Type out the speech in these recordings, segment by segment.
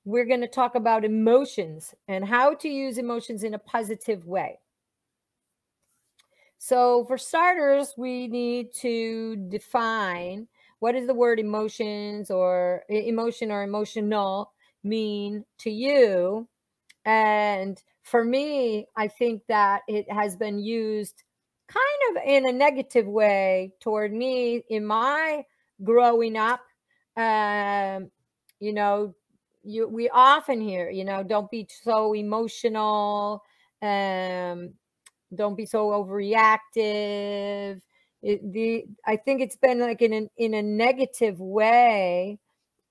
we're going to talk about emotions and how to use emotions in a positive way. So for starters, we need to define what is the word emotions or emotion or emotional mean to you. And for me, I think that it has been used kind of in a negative way toward me in my growing up. You know, we often hear, don't be so emotional. Don't be so overreactive. I think it's been like in a negative way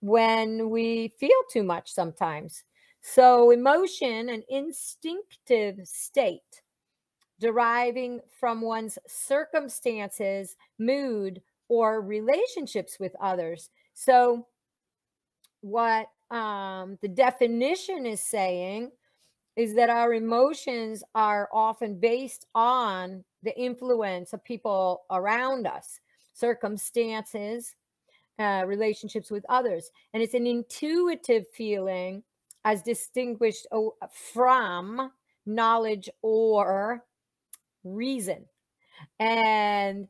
when we feel too much sometimes. So emotion, an instinctive state deriving from one's circumstances, mood, or relationships with others. So what the definition is saying is that our emotions are often based on the influence of people around us, circumstances, relationships with others. And it's an intuitive feeling as distinguished from knowledge or reason. And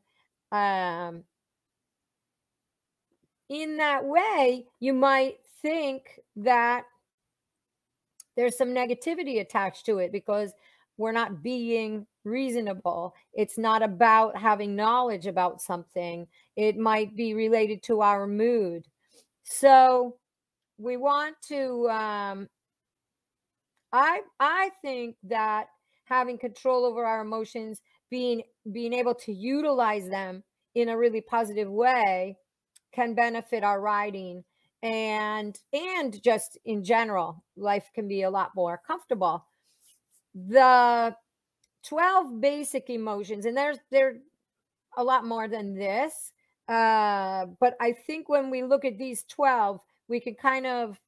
in that way, you might think that there's some negativity attached to it because we're not being reasonable. It's not about having knowledge about something. It might be related to our mood. So we want to, I think that having control over our emotions, being able to utilize them in a really positive way can benefit our writing, and just in general, life can be a lot more comfortable. The 12 basic emotions, and there's a lot more than this, but I think when we look at these 12, we can kind of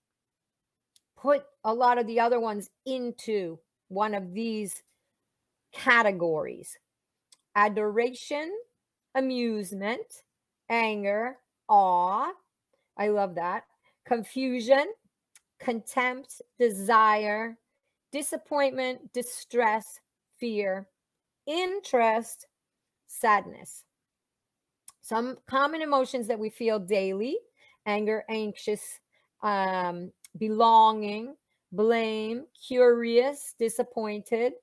put a lot of the other ones into one of these categories: adoration, amusement, anger, awe. I love that. Confusion, contempt, desire, disappointment, distress, fear, interest, sadness. Some common emotions that we feel daily: anger, anxious, belonging, blame, curious, disappointed,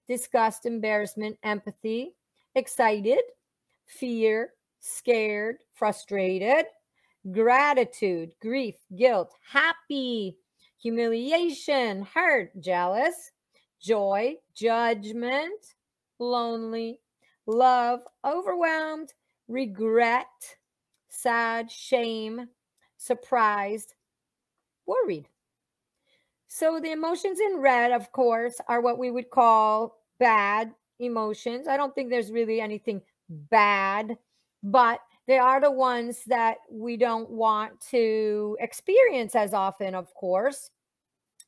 disgust, embarrassment, empathy, excited, fear, scared, frustrated, gratitude, grief, guilt, happy, humiliation, hurt, jealous, joy, judgment, lonely, love, overwhelmed, regret, sad, shame, surprised, worried. So the emotions in red, of course, are what we would call bad emotions. I don't think there's really anything bad, but they are the ones that we don't want to experience as often, of course.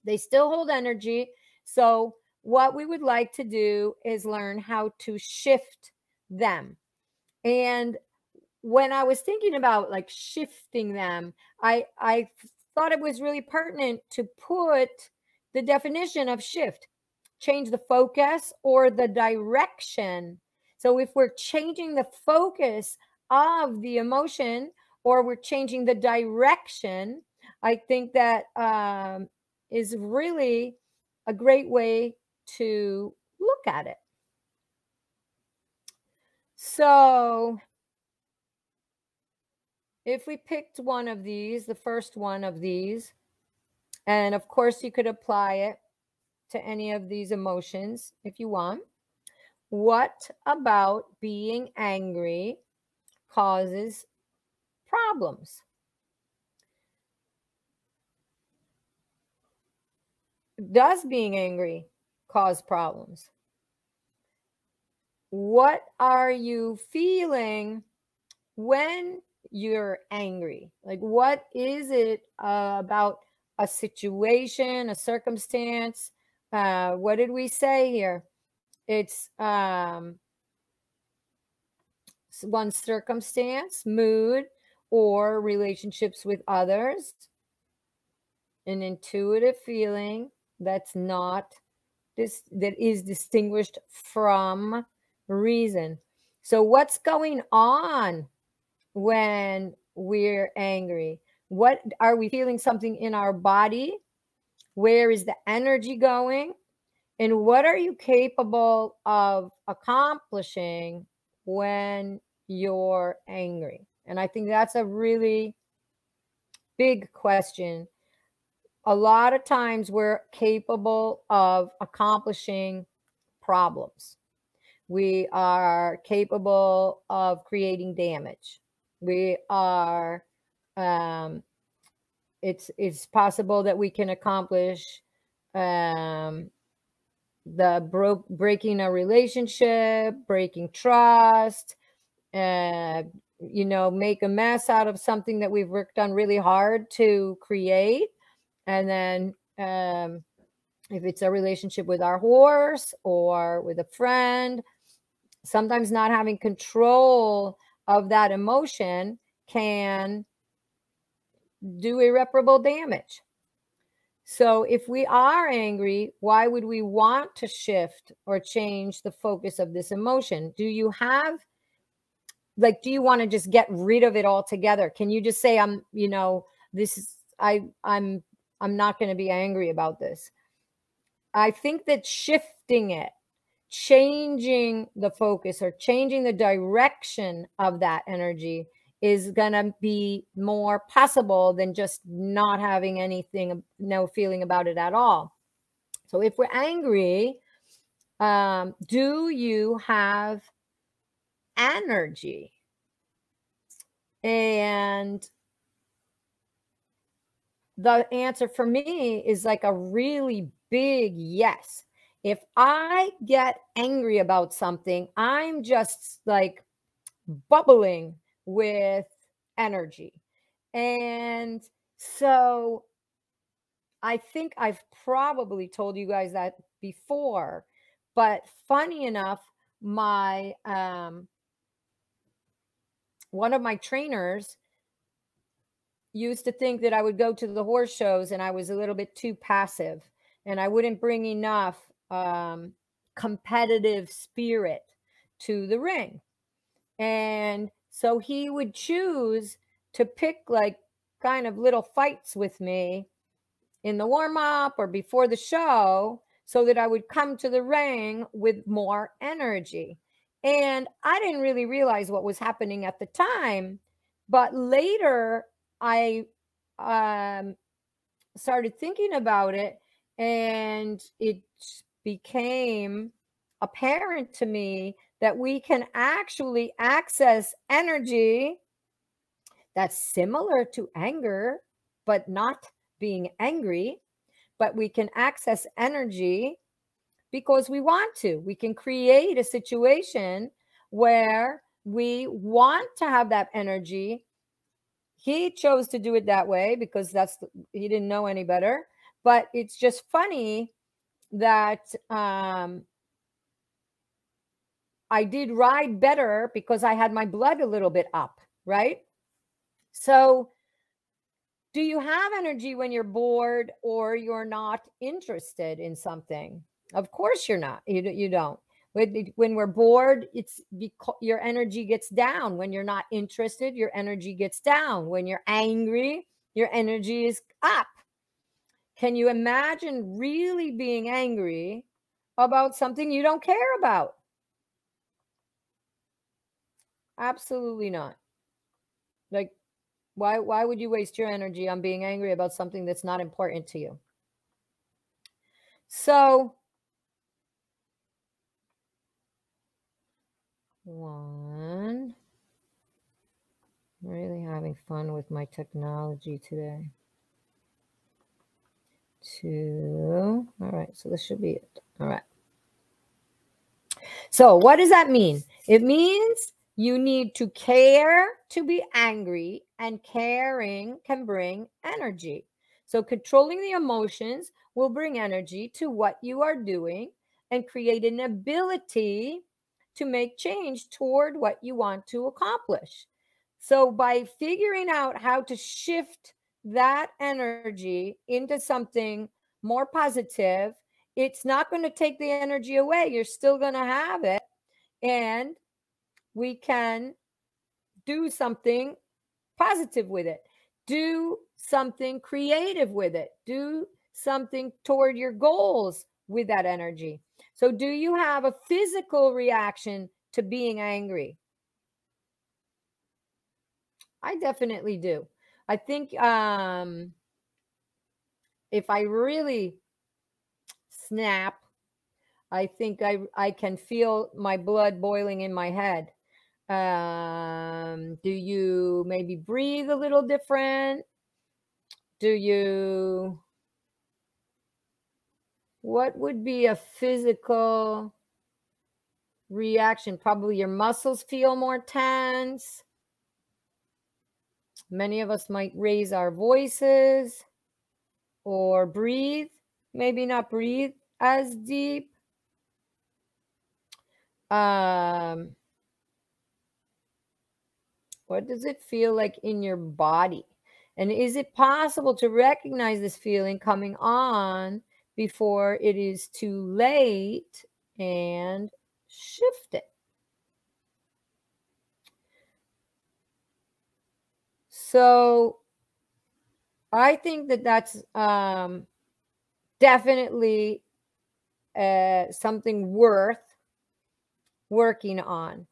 They still hold energy. So what we would like to do is learn how to shift them. And when I was thinking about like shifting them, I thought it was really pertinent to put the definition of shift: change the focus or the direction. So if we're changing the focus of the emotion or we're changing the direction, I think that is really a great way to look at it. So if we picked one of these, the first one of these, and of course you could apply it to any of these emotions if you want. What about being angry causes problems? Does being angry cause problems? What are you feeling when you're angry? Like, what is it about a situation, a circumstance? What did we say here? It's one's circumstance, mood, or relationships with others. an intuitive feeling that's not this, that is distinguished from reason. So what's going on when we're angry? What are we feeling? Something in our body? Where is the energy going? And what are you capable of accomplishing when you're angry? And I think that's a really big question. A lot of times we're capable of accomplishing problems. We are capable of creating damage. We are, it's possible that we can accomplish breaking a relationship, breaking trust, make a mess out of something that we've worked on really hard to create. And then if it's a relationship with our horse or with a friend, sometimes not having control of that emotion can do irreparable damage. So if we are angry, why would we want to shift or change the focus of this emotion? Do you have, do you want to just get rid of it altogether? Can you just say, I'm not going to be angry about this? I think that shifting it, changing the focus or changing the direction of that energy is going to be more possible than just not having anything, no feeling about it at all. So if we're angry, do you have energy? And the answer for me is like a really big yes. If I get angry about something, I'm just like bubbling with energy. And so I think I've probably told you guys that before, but funny enough, my one of my trainers used to think that I would go to the horse shows and I was a little bit too passive and I wouldn't bring enough competitive spirit to the ring. And so he would choose to pick like kind of little fights with me in the warm up or before the show so that I would come to the ring with more energy. And I didn't really realize what was happening at the time. But later, I started thinking about it, and it became apparent to me that we can actually access energy that's similar to anger, but not being angry. But we can access energy because we want to. We can create a situation where we want to have that energy. He chose to do it that way because he didn't know any better. But it's just funny that I did ride better because I had my blood a little bit up, right? So do you have energy when you're bored or you're not interested in something? Of course you're not. You don't. When we're bored, it's because your energy gets down. When you're not interested, your energy gets down. When you're angry, your energy is up. Can you imagine really being angry about something you don't care about? Absolutely not. Like, why would you waste your energy on being angry about something that's not important to you? So, one, I'm really having fun with my technology today. Two, all right, so this should be it. All right. So what does that mean? It means you need to care to be angry, and caring can bring energy. So controlling the emotions will bring energy to what you are doing and create an ability to make change toward what you want to accomplish. So by figuring out how to shift that energy into something more positive, it's not going to take the energy away. You're still going to have it. And we can do something positive with it. Do something creative with it. Do something toward your goals with that energy. So, do you have a physical reaction to being angry? I definitely do. I think if I really snap, I think I can feel my blood boiling in my head. Do you maybe breathe a little different? Do you, what would be a physical reaction? Probably your muscles feel more tense. Many of us might raise our voices or breathe, maybe not breathe as deep. What does it feel like in your body? And is it possible to recognize this feeling coming on before it is too late and shift it? So I think that that's definitely something worth working on,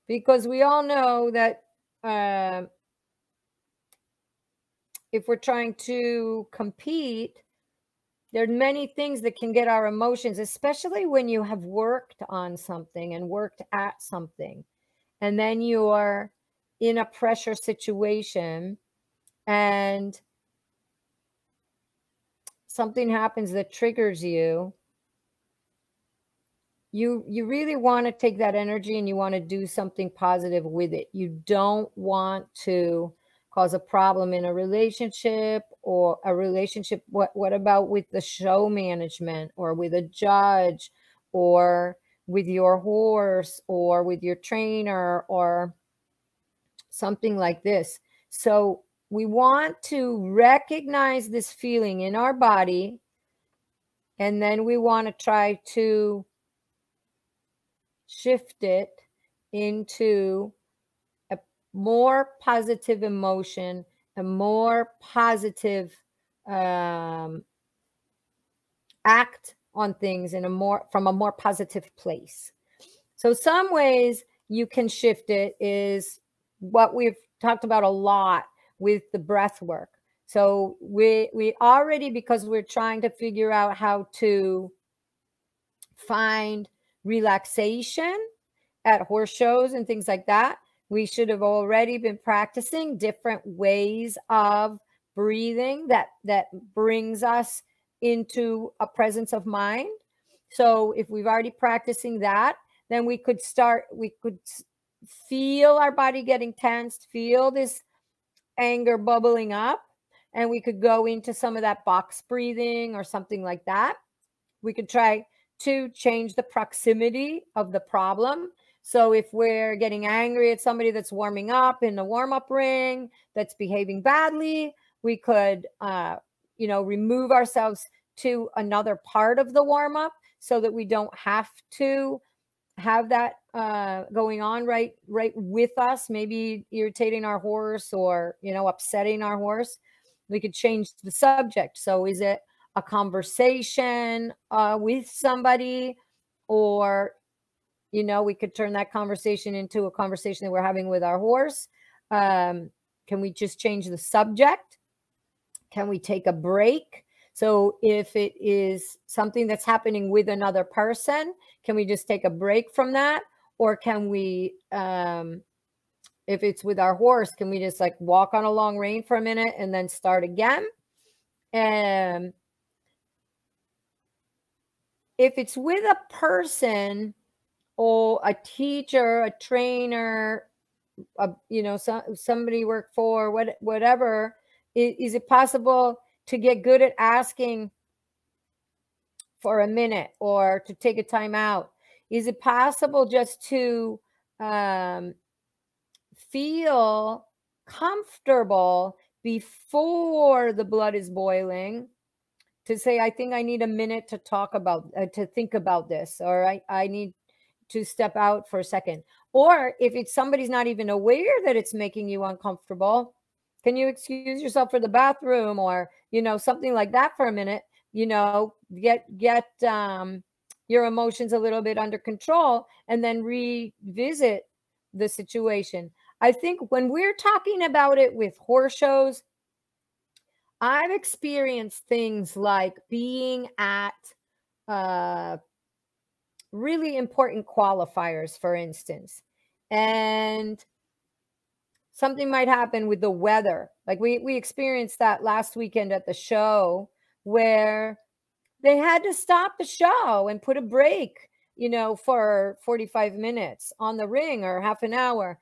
because we all know that if we're trying to compete, there are many things that can get our emotions, especially when you have worked on something and worked at something, and then you're in a pressure situation and something happens that triggers you. You really want to take that energy and you want to do something positive with it. You don't want to cause a problem in a relationship, or a relationship. What about with the show management, or with a judge, or with your horse, or with your trainer, or something like this? So we want to recognize this feeling in our body, and then we want to try to shift it into a more positive emotion, a more positive act on things in a more, from a more positive place. So some ways you can shift it is what we've talked about a lot with the breath work. So we already, because we're trying to figure out how to find relaxation at horse shows and things like that, we should have already been practicing different ways of breathing that brings us into a presence of mind. So if we've already practicing that, then we could feel our body getting tensed, feel this anger bubbling up, and we could go into some of that box breathing or something like that. We could try to change the proximity of the problem. So if we're getting angry at somebody that's warming up in the warm-up ring, that's behaving badly, we could, remove ourselves to another part of the warm-up so that we don't have to have that going on right with us, maybe irritating our horse, or upsetting our horse. We could change the subject. So is it a conversation with somebody, or we could turn that conversation into a conversation that we're having with our horse? Can we just change the subject? Can we take a break? So if it is something that's happening with another person, can we just take a break from that? Or can we, if it's with our horse, can we just like walk on a long rein for a minute and then start again? And if it's with a person, or a teacher, a trainer, somebody work for, whatever, is it possible to get good at asking for a minute or to take a time out? Is it possible just to feel comfortable before the blood is boiling to say, I think I need a minute to to think about this, or I need to step out for a second. Or if it's somebody's not even aware that it's making you uncomfortable, can you excuse yourself for the bathroom, or, something like that for a minute, get your emotions a little bit under control, and then revisit the situation. I think when we're talking about it with horse shows, I've experienced things like being at really important qualifiers, for instance, and something might happen with the weather. Like we experienced that last weekend at the show, where they had to stop the show and put a break, for 45 minutes on the ring, or half an hour.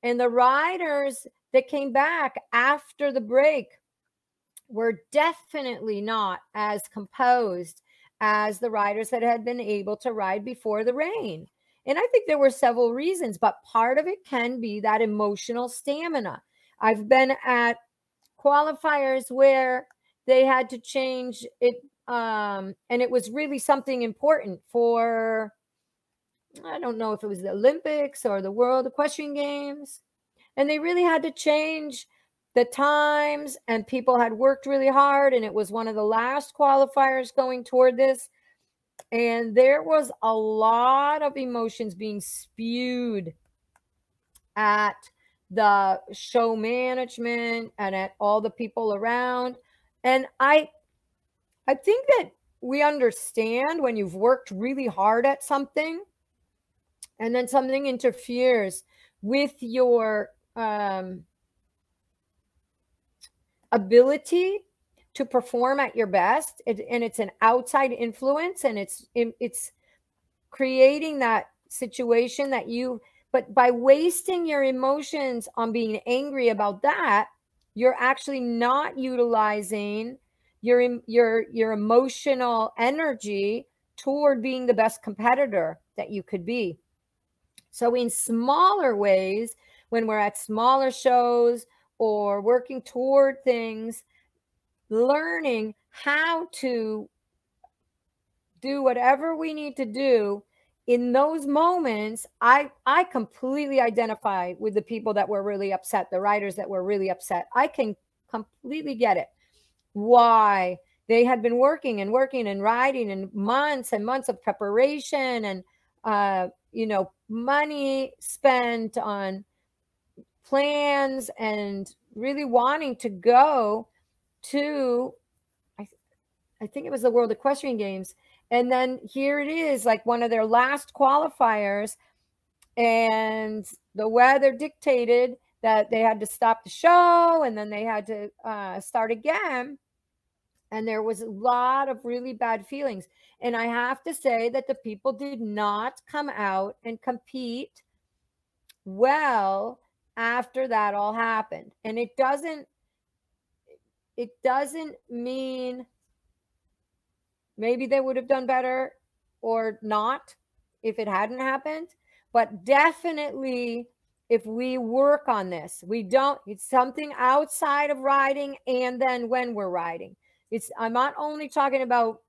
And the riders that came back after the break were definitely not as composed as the riders that had been able to ride before the rain. And I think there were several reasons, but part of it can be that emotional stamina. I've been at qualifiers where they had to change it, and it was really something important for, I don't know if it was the Olympics or the World Equestrian Games, and they really had to change the times, and people had worked really hard, and it was one of the last qualifiers going toward this, and there was a lot of emotions being spewed at the show management and at all the people around. And I think that we understand when you've worked really hard at something and then something interferes with your ability to perform at your best, and it's an outside influence, and it's creating that situation that but by wasting your emotions on being angry about that, you're actually not utilizing your emotional energy toward being the best competitor that you could be. So in smaller ways, when we're at smaller shows or working toward things, learning how to do whatever we need to do in those moments, I completely identify with the people that were really upset, the riders that were really upset. I can completely get it. Why they had been working and working and riding, and months of preparation, and money spent on plans, and really wanting to go to, I think it was the World Equestrian Games. And then here it is, like one of their last qualifiers, and the weather dictated that they had to stop the show, and then they had to start again. And there was a lot of really bad feelings. And I have to say that the people did not come out and compete well after that all happened. And it doesn't mean maybe they would have done better or not if it hadn't happened. But definitely, if we work on this, it's something outside of riding, and then when we're riding. I'm not only talking about,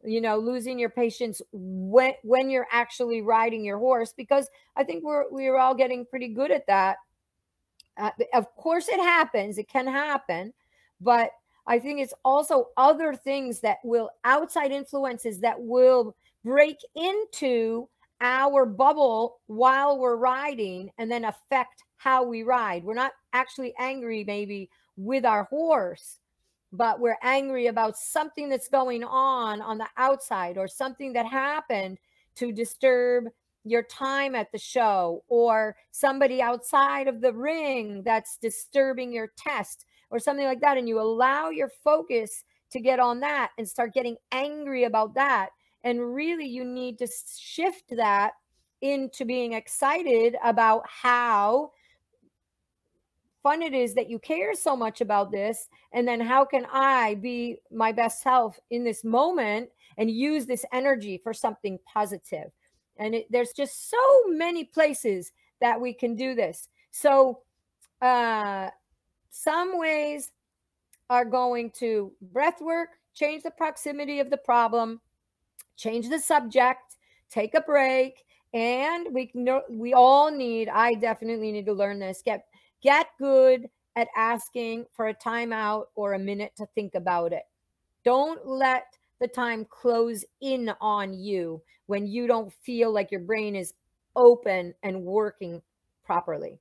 losing your patience when you're actually riding your horse, because I think we're all getting pretty good at that. Of course, it happens. It can happen. But I think it's also other things outside influences that will break into our bubble while we're riding, and then affect how we ride. We're not actually angry maybe with our horse, but we're angry about something that's going on the outside, or something that happened to disturb your time at the show, or somebody outside of the ring that's disturbing your test, or something like that. And you allow your focus to get on that and start getting angry about that. And really, you need to shift that into being excited about how fun it is that you care so much about this. And then how can I be my best self in this moment and use this energy for something positive? And there's just so many places that we can do this. So some ways are going to breath work, change the proximity of the problem, change the subject, take a break, and we all need, I definitely need to learn this, get good at asking for a timeout or a minute to think about it. Don't let the time close in on you when you don't feel like your brain is open and working properly.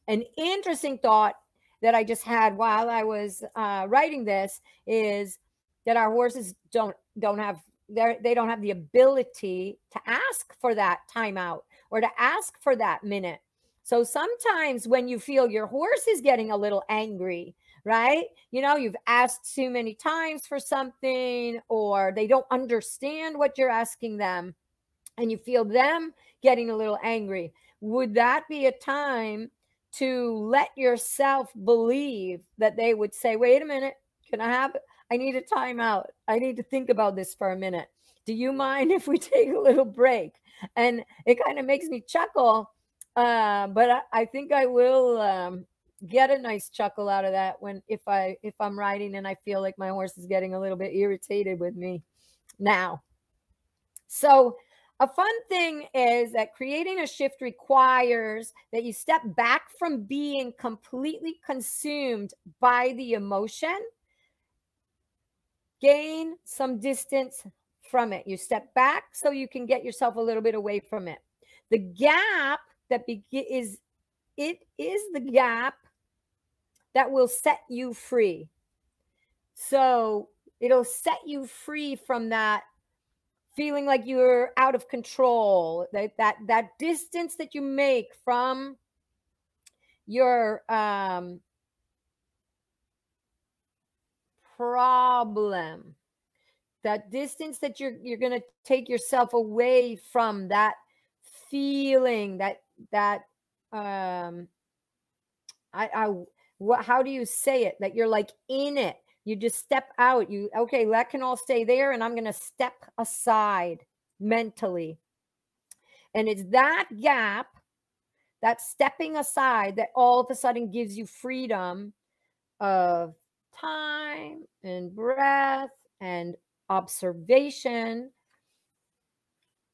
An interesting thought that I just had while I was writing this is that our horses don't have they don't have the ability to ask for that timeout or to ask for that minute. So sometimes when you feel your horse is getting a little angry, right? You know, you've asked too many times for something, or they don't understand what you're asking them, and you feel them getting a little angry. Would that be a time to let yourself believe that they would say, wait a minute, can I need a timeout. I need to think about this for a minute. Do you mind if we take a little break? And it kind of makes me chuckle. But I think I will get a nice chuckle out of that when if I'm riding and I feel like my horse is getting a little bit irritated with me now. So, a fun thing is that creating a shift requires that you step back from being completely consumed by the emotion, gain some distance from it. You step back so you can get yourself a little bit away from it. The gap that is the gap that will set you free. So, it'll set you free from that feeling like you're out of control, that distance that you make from your problem, that distance that you're going to take yourself away from that feeling, that I what, how do you say it, that you're like in it, you just step out, you, okay, that can all stay there and I'm going to step aside mentally. And it's that gap, that stepping aside, that all of a sudden gives you freedom of time and breath and observation.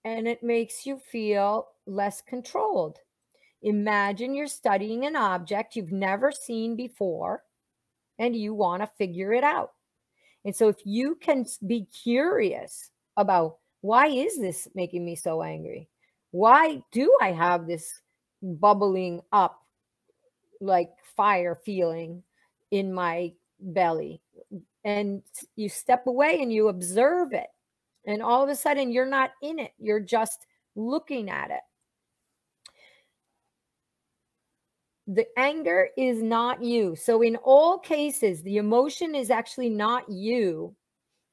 And it makes you feel less controlled. Imagine you're studying an object you've never seen before and you want to figure it out. And so if you can be curious about, why is this making me so angry? Why do I have this bubbling up like fire feeling in my belly? And you step away and you observe it. And all of a sudden you're not in it. You're just looking at it. The anger is not you. So in all cases, the emotion is actually not you.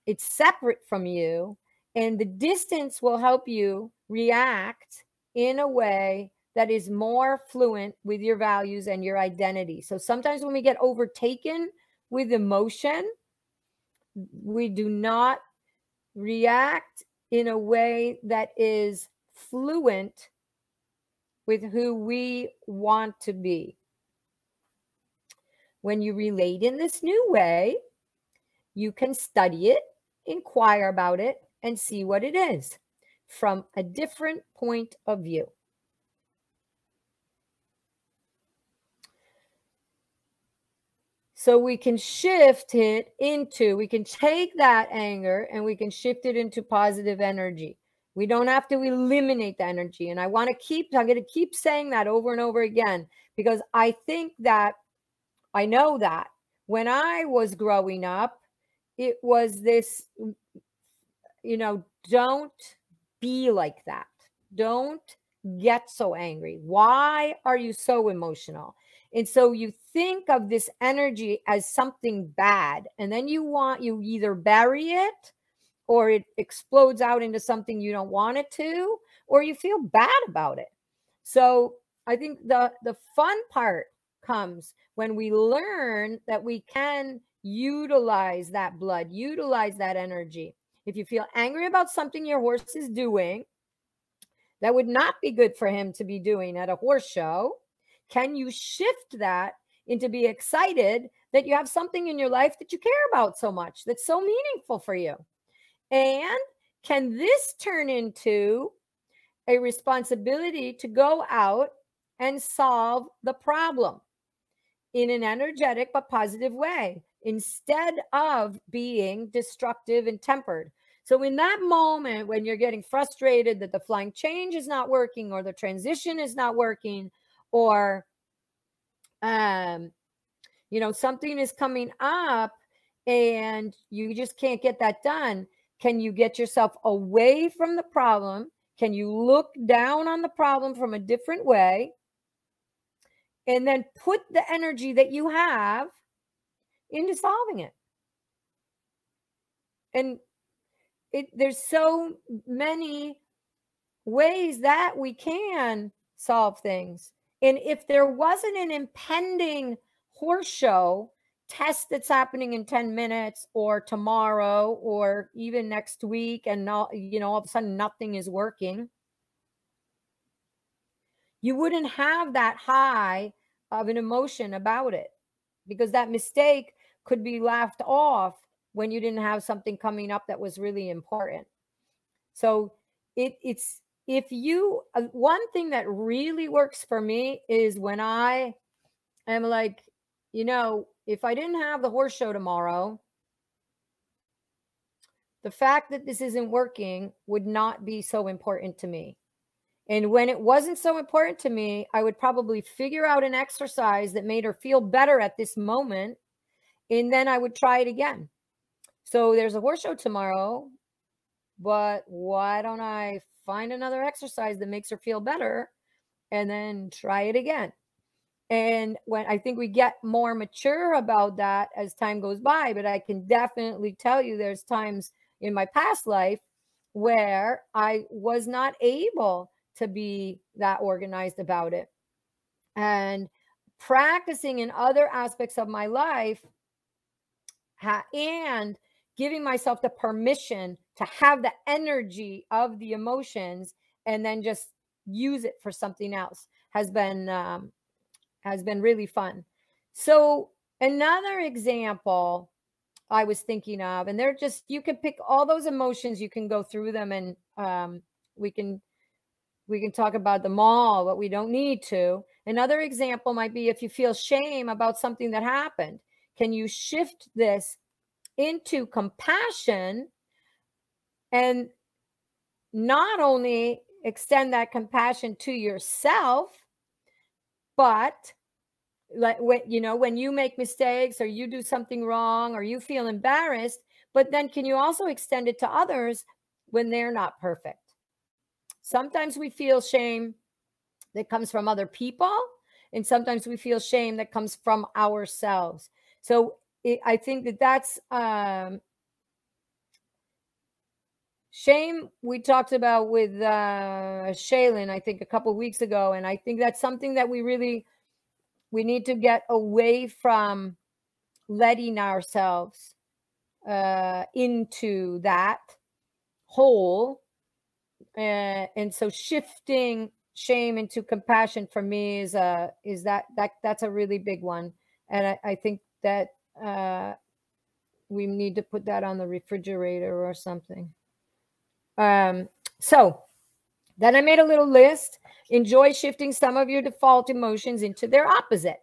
It's separate from you. And the distance will help you react in a way that is more fluent with your values and your identity. So sometimes when we get overtaken with emotion, we do not react in a way that is fluent with who we want to be. When you relate in this new way, you can study it, inquire about it, and see what it is from a different point of view. So we can shift it into, we can take that anger and we can shift it into positive energy. We don't have to eliminate the energy. And I'm going to keep saying that over and over again, because I think that, I know that when I was growing up, it was this, don't be like that. Don't get so angry. Why are you so emotional? And so you think of this energy as something bad, and then you either bury it, or it explodes out into something you don't want it to, or you feel bad about it. So I think the fun part comes when we learn that we can utilize that blood, utilize that energy. If you feel angry about something your horse is doing that would not be good for him to be doing at a horse show, can you shift that into be excited that you have something in your life that you care about so much, that's so meaningful for you. And can this turn into a responsibility to go out and solve the problem in an energetic but positive way instead of being destructive and tempered? So in that moment when you're getting frustrated that the flying change is not working, or the transition is not working, or something is coming up and you just can't get that done, can you get yourself away from the problem? Can you look down on the problem from a different way and then put the energy that you have into solving it? And there's so many ways that we can solve things. And if there wasn't an impending horse show test that's happening in 10 minutes or tomorrow or even next week, and all of a sudden nothing is working, you wouldn't have that high of an emotion about it, because that mistake could be laughed off when you didn't have something coming up that was really important. So it's if you one thing that really works for me is when I am like, if I didn't have the horse show tomorrow, the fact that this isn't working would not be so important to me. And when it wasn't so important to me, I would probably figure out an exercise that made her feel better at this moment, and then I would try it again. So there's a horse show tomorrow, but why don't I find another exercise that makes her feel better and then try it again? And when I think we get more mature about that as time goes by, but I can definitely tell you there's times in my past life where I was not able to be that organized about it. And practicing in other aspects of my life and giving myself the permission to have the energy of the emotions and then just use it for something else has been really fun. So another example I was thinking of, and they're just, you can pick all those emotions, you can go through them, and we can talk about them all, but we don't need to. Another example might be if you feel shame about something that happened, can you shift this into compassion and not only extend that compassion to yourself, but like when you make mistakes or you do something wrong or you feel embarrassed, but then can you also extend it to others when they're not perfect? Sometimes we feel shame that comes from other people, and sometimes we feel shame that comes from ourselves. So I think that's shame we talked about with Shaylin, I think a couple of weeks ago, and I think that's something that we need to get away from, letting ourselves into that hole. And so shifting shame into compassion for me is that's a really big one. And I think that we need to put that on the refrigerator or something. So then I made a little list. Enjoy shifting some of your default emotions into their opposite.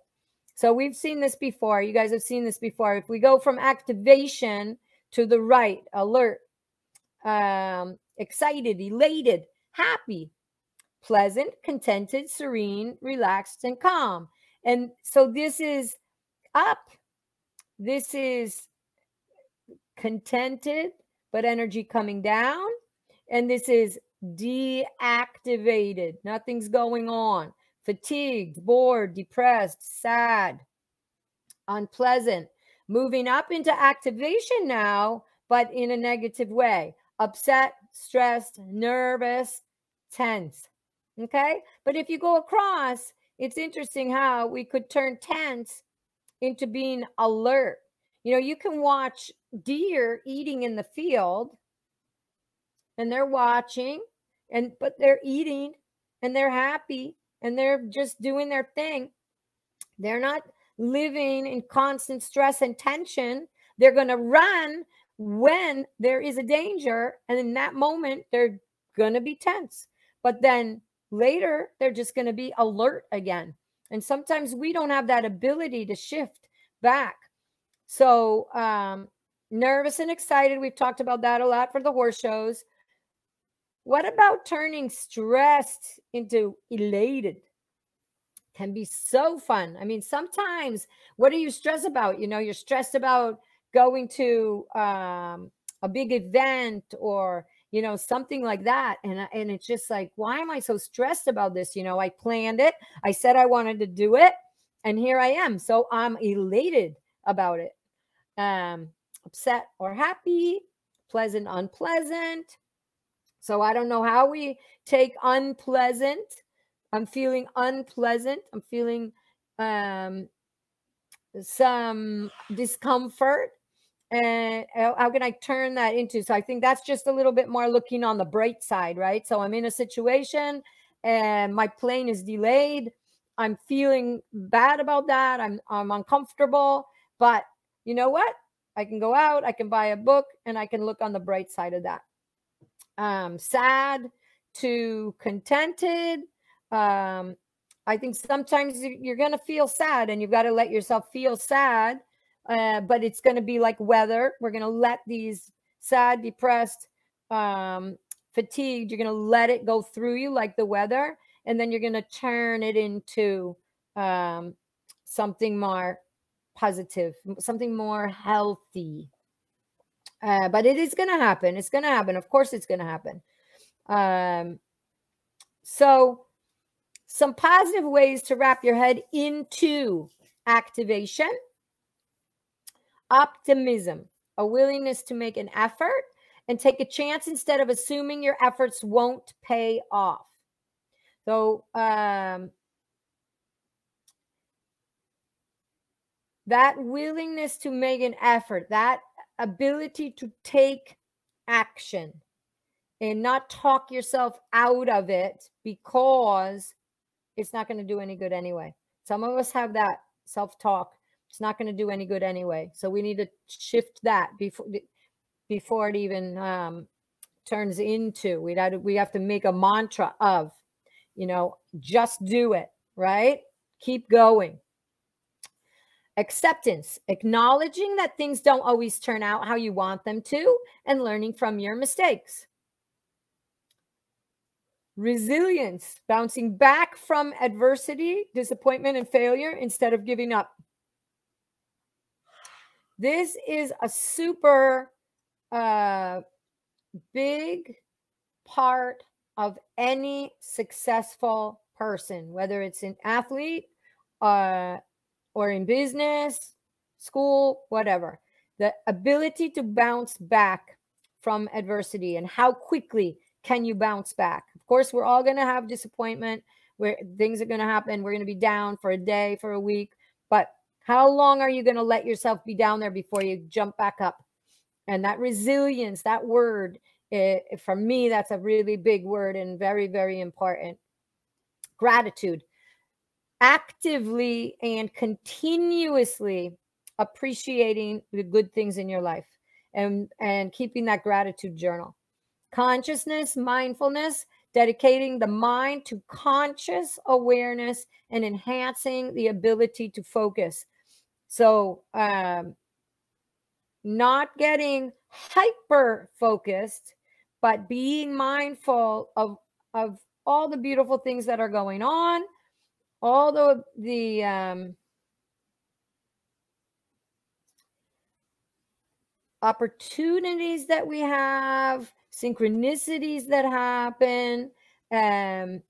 So we've seen this before. You guys have seen this before. If we go from activation to the right, alert, excited, elated, happy, pleasant, contented, serene, relaxed, and calm. And so this is up. This is contented, but energy coming down. And this is deactivated. Nothing's going on. Fatigued, bored, depressed, sad, unpleasant. Moving up into activation now, but in a negative way. Upset, stressed, nervous, tense. Okay? But if you go across, it's interesting how we could turn tense into being alert. You can watch deer eating in the field, and they're watching, but they're eating and they're happy and they're just doing their thing. They're not living in constant stress and tension. They're going to run when there is a danger. And in that moment, they're going to be tense. But then later, they're just going to be alert again. And sometimes we don't have that ability to shift back. So, nervous and excited, we've talked about that a lot for the horse shows. What about turning stressed into elated? Can be so fun. I mean, sometimes, what are you stressed about? You're stressed about going to a big event, or something like that, and it's just like, why am I so stressed about this? I planned it, I said I wanted to do it, and here I am. So I'm elated about it. Upset or happy, pleasant, unpleasant. So I don't know how we take unpleasant. I'm feeling unpleasant. I'm feeling some discomfort. And how can I turn that into? So I think that's just a little bit more looking on the bright side, right? So I'm in a situation and my plane is delayed. I'm feeling bad about that. I'm uncomfortable. But you know what? I can go out, I can buy a book, and I can look on the bright side of that. Sad to contented. I think sometimes you're going to feel sad, and you've got to let yourself feel sad. But it's going to be like weather. We're going to let these sad, depressed, fatigued, you're going to let it go through you like the weather. And then you're going to turn it into something more positive, something more healthy. But it is going to happen. It's going to happen. Of course, it's going to happen. So some positive ways to wrap your head into activation. Optimism, a willingness to make an effort and take a chance instead of assuming your efforts won't pay off. So that willingness to make an effort, that ability to take action and not talk yourself out of it because it's not going to do any good anyway. Some of us have that self-talk. It's not going to do any good anyway. So we need to shift that before it even turns into. We have to make a mantra of, just do it, right? Keep going. Acceptance, acknowledging that things don't always turn out how you want them to, and learning from your mistakes. Resilience, bouncing back from adversity, disappointment, and failure instead of giving up. This is a super big part of any successful person, whether it's an athlete or in business, school, whatever. The ability to bounce back from adversity, and how quickly can you bounce back? Of course, we're all going to have disappointment, where things are going to happen. We're going to be down for a day, for a week. But how long are you going to let yourself be down there before you jump back up? And that resilience, that word, for me, that's a really big word and very, very important. Gratitude. Actively and continuously appreciating the good things in your life, and keeping that gratitude journal. Consciousness, mindfulness, dedicating the mind to conscious awareness and enhancing the ability to focus. So not getting hyper focused, but being mindful of all the beautiful things that are going on, all the opportunities that we have, synchronicities that happen, and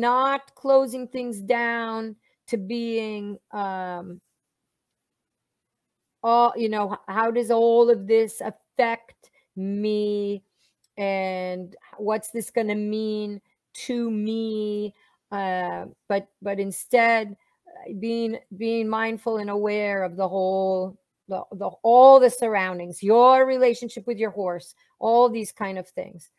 not closing things down to being all, how does all of this affect me, and what's this going to mean to me? But instead, being mindful and aware of the whole, all the surroundings, your relationship with your horse, all these kind of things.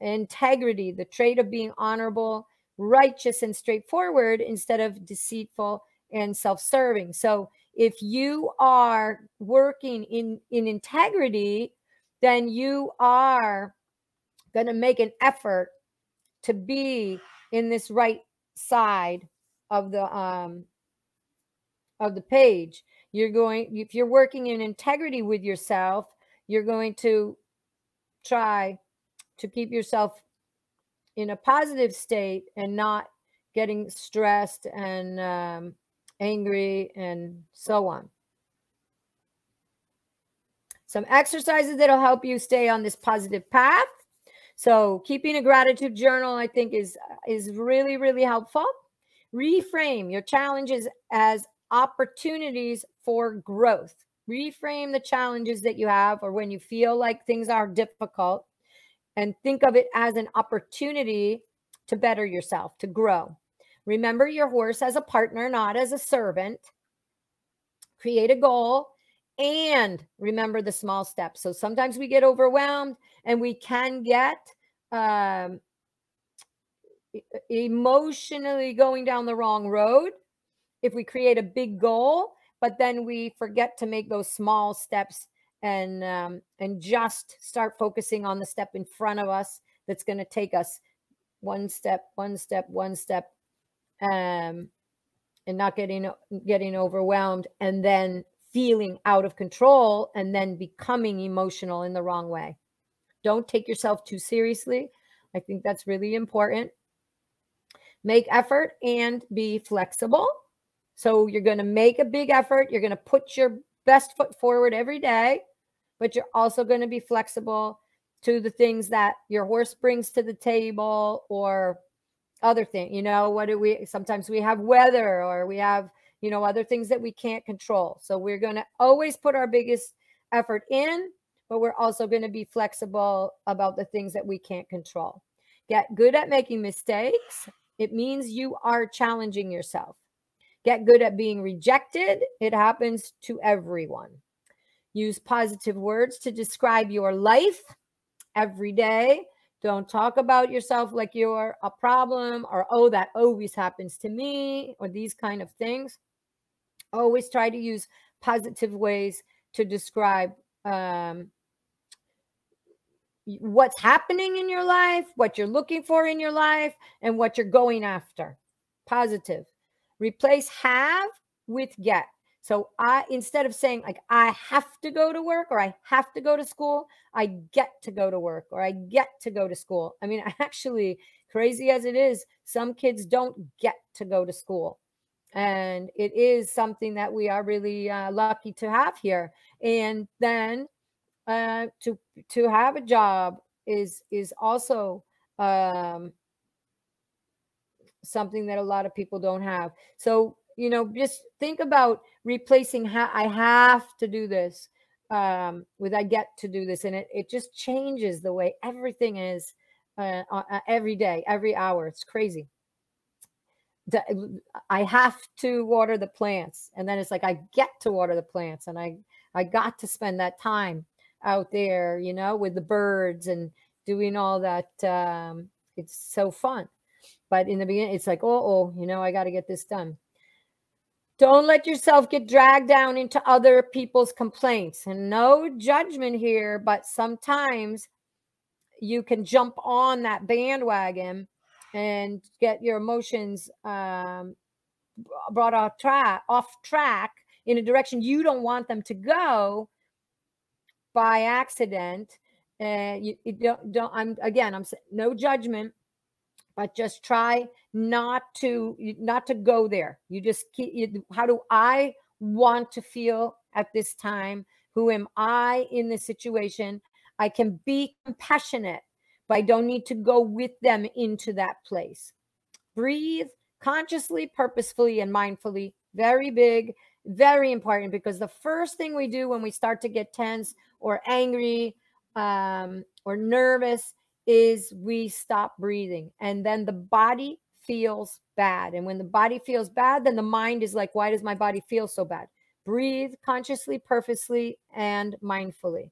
Integrity, the trait of being honorable, righteous, and straightforward instead of deceitful and self-serving. So if you are working in integrity, then you are going to make an effort to be in this right side of the page. If you're working in integrity with yourself, you're going to try to keep yourself in a positive state and not getting stressed and angry and so on. Some exercises that'll help you stay on this positive path. So keeping a gratitude journal, I think, is really, really helpful. Reframe your challenges as opportunities for growth. Reframe the challenges that you have, or when you feel like things are difficult, and think of it as an opportunity to better yourself, to grow. Remember your horse as a partner, not as a servant. Create a goal and remember the small steps. So sometimes we get overwhelmed and we can get emotionally going down the wrong road if we create a big goal, but then we forget to make those small steps and just start focusing on the step in front of us that's going to take us one step, and not getting overwhelmed and then feeling out of control and then becoming emotional in the wrong way. Don't take yourself too seriously. I think that's really important. Make effort and be flexible. So you're going to make a big effort. You're going to put your best foot forward every day, but you're also going to be flexible to the things that your horse brings to the table or other thing. Sometimes we have weather, or we have, other things that we can't control. So we're going to always put our biggest effort in, but we're also going to be flexible about the things that we can't control. Get good at making mistakes. It means you are challenging yourself. Get good at being rejected. It happens to everyone. Use positive words to describe your life every day. Don't talk about yourself like you're a problem, or, oh, that always happens to me, or these kind of things. Always try to use positive ways to describe what's happening in your life, what you're looking for in your life, and what you're going after. Positive. Replace have with get. So instead of saying like I have to go to work or I have to go to school, I get to go to work or I get to go to school. I mean, actually, crazy as it is, some kids don't get to go to school. And it is something that we are really lucky to have here. And then to have a job is also something that a lot of people don't have. So just think about replacing I have to do this with I get to do this, and it just changes the way everything is every day, every hour. It's crazy. I have to water the plants, and then it's like I get to water the plants, and I got to spend that time out there, with the birds and doing all that. It's so fun. But in the beginning, it's like, I got to get this done. Don't let yourself get dragged down into other people's complaints. And no judgment here, but sometimes you can jump on that bandwagon and get your emotions brought off track in a direction you don't want them to go by accident. I'm saying no judgment, but just try not to go there. You just how do I want to feel at this time? Who am I in this situation? I can be compassionate, but I don't need to go with them into that place. Breathe consciously, purposefully, and mindfully. Very big, very important, because the first thing we do when we start to get tense or angry or nervous is we stop breathing, and then the body feels bad. And when the body feels bad, then the mind is like, why does my body feel so bad? Breathe consciously, purposely, and mindfully.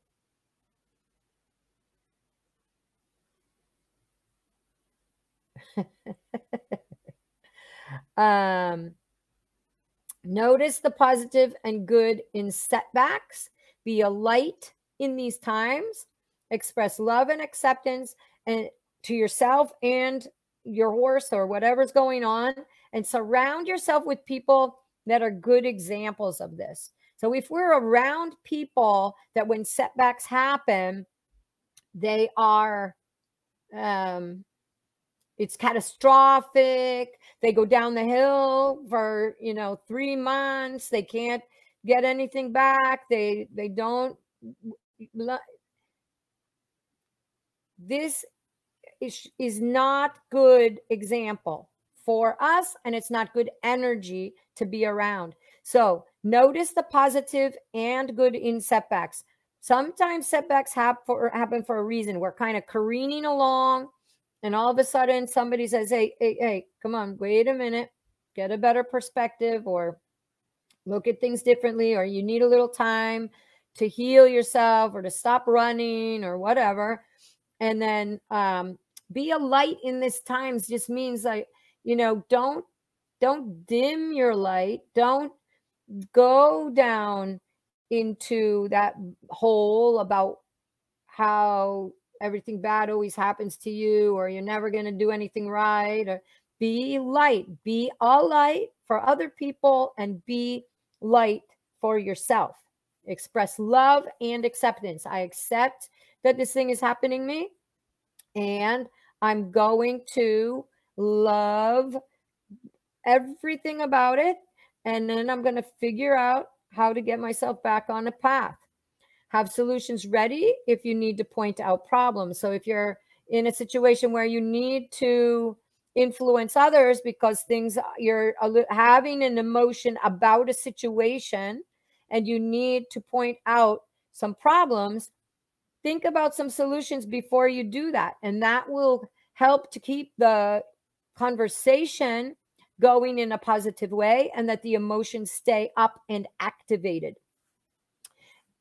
Notice the positive and good in setbacks. Be a light in these times. Express love and acceptance and to yourself and your horse or whatever's going on, and surround yourself with people that are good examples of this. So if we're around people that when setbacks happen, they are it's catastrophic. They go down the hill for 3 months. They can't get anything back. They don't. This is not good example for us, and it's not good energy to be around. So notice the positive and good in setbacks. Sometimes setbacks happen for a reason. We're kind of careening along, and all of a sudden somebody says, hey, come on, wait a minute, get a better perspective, or look at things differently, or you need a little time to heal yourself or to stop running or whatever. And then be a light in this times just means like, don't dim your light. Don't go down into that hole about how everything bad always happens to you, or you're never going to do anything right. Or be light, be a light for other people, and be light for yourself. Express love and acceptance. I accept that this thing is happening to me, and I'm going to love everything about it, and then I'm going to figure out how to get myself back on a path. Have solutions ready if you need to point out problems. So if you're in a situation where you need to influence others because you're having an emotion about a situation and you need to point out some problems, think about some solutions before you do that. And that will help to keep the conversation going in a positive way, and that the emotions stay up and activated.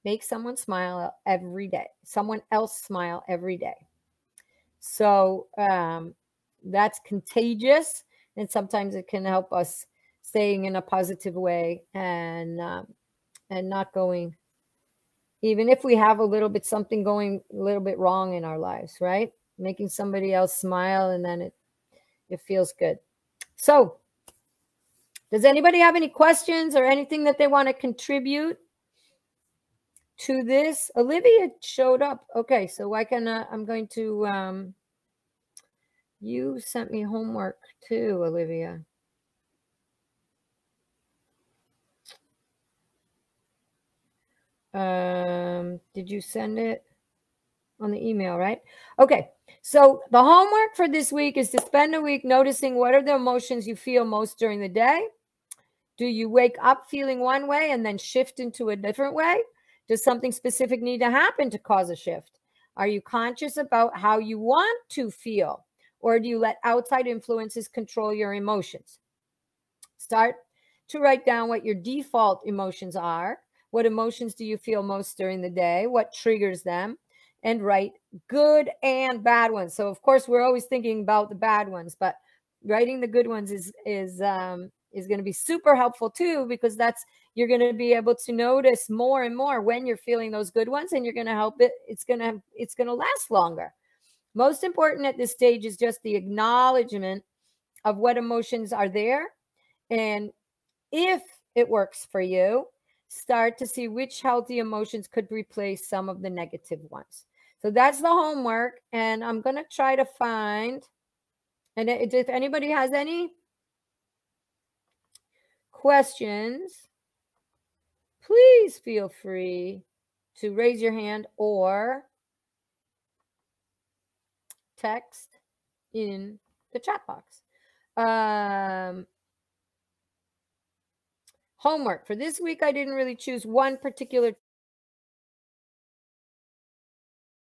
Make someone smile every day. Someone else smile every day. So that's contagious, and sometimes it can help us staying in a positive way and not going, even if we have a little bit something going a little bit wrong in our lives, right? Making somebody else smile, and then it feels good. So does anybody have any questions or anything that they want to contribute to this? Olivia showed up. Okay, so I'm going to you sent me homework too, Olivia. Did you send it on the email, right? Okay, so the homework for this week is to spend a week noticing what are the emotions you feel most during the day. Do you wake up feeling one way and then shift into a different way? Does something specific need to happen to cause a shift? Are you conscious about how you want to feel, or do you let outside influences control your emotions? Start to write down what your default emotions are. What emotions do you feel most during the day? What triggers them? And write good and bad ones. So of course we're always thinking about the bad ones, but writing the good ones is going to be super helpful too, because you're going to be able to notice more and more when you're feeling those good ones, and you're going to help it. It's going to last longer. Most important at this stage is just the acknowledgement of what emotions are there, and if it works for you, start to see which healthy emotions could replace some of the negative ones. So that's the homework, and I'm going to try to find, and if anybody has any questions, please feel free to raise your hand or text in the chat box. Homework for this week, I didn't really choose one particular